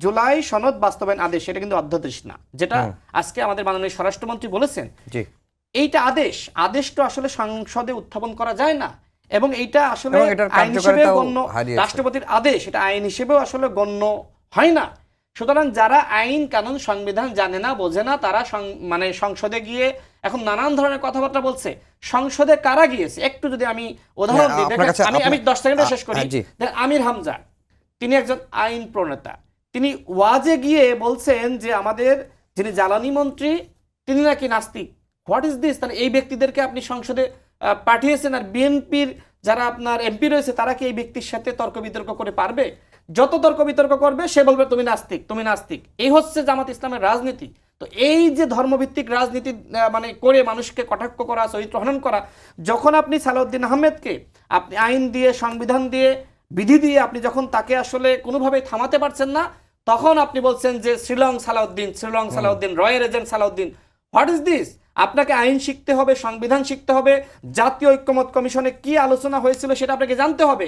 জুলাই সনদ বাস্তবায়ন আদেশ, এটা কিন্তু অধ্যাদেশ না, যেটা আজকে আমাদের মাননীয় স্বরাষ্ট্রমন্ত্রী বলেছেন। এইটা আদেশ তো আসলে সংসদে উত্থাপন করা যায় না, এবং এইটা আসলে আইন হিসেবে গণ্য, রাষ্ট্রপতির আদেশ এটা আইন হিসেবেও আসলে গণ্য হয় না। সুতরাং যারা আইন কানুন সংবিধান জানে না, বোঝে না, তারা মানে সংসদে গিয়ে এখন নানান ধরনের কথাবার্তা বলছে। সংসদে কারা গিয়েছে একটু যদি আমি উদাহরণ দিই, আমি 10 সেকেন্ডে শেষ করি। আমির হামজা, তিনি একজন আইন প্রণেতা, তিনি ওয়াজে গিয়ে বলছেন যে আমাদের যিনি জ্বালানি মন্ত্রী তিনি নাকি নাস্তিক। What is this? তাহলে এই ব্যক্তিদেরকে আপনি সংসদে পাঠিয়েছেন, আর বিএনপির যারা আপনার এমপি রয়েছে তারা কি এই ব্যক্তির সাথে তর্ক বিতর্ক করে পারবে? যত তর্ক বিতর্ক করবে সে বলবে তুমি নাস্তিক, তুমি নাস্তিক। এই হচ্ছে জামাত ইসলামের রাজনীতি। তো এই যে ধর্মভিত্তিক রাজনীতি মানে করে মানুষকে কটাক্ষ করা, চরিত্র হনন করা, যখন আপনি সালাউদ্দিন আহমেদকে আপনি আইন দিয়ে, সংবিধান দিয়ে, বিধি দিয়ে আপনি যখন তাকে আসলে কোনোভাবে থামাতে পারছেন না, তখন আপনি বলছেন যে শ্রীলং সালাউদ্দিন, রয়ের agent Salauddin. What is this? আপনাকে আইন শিখতে হবে, সংবিধান শিখতে হবে, জাতীয় ঐক্যমত কমিশনে কি আলোচনা হয়েছিল সেটা আপনাকে জানতে হবে।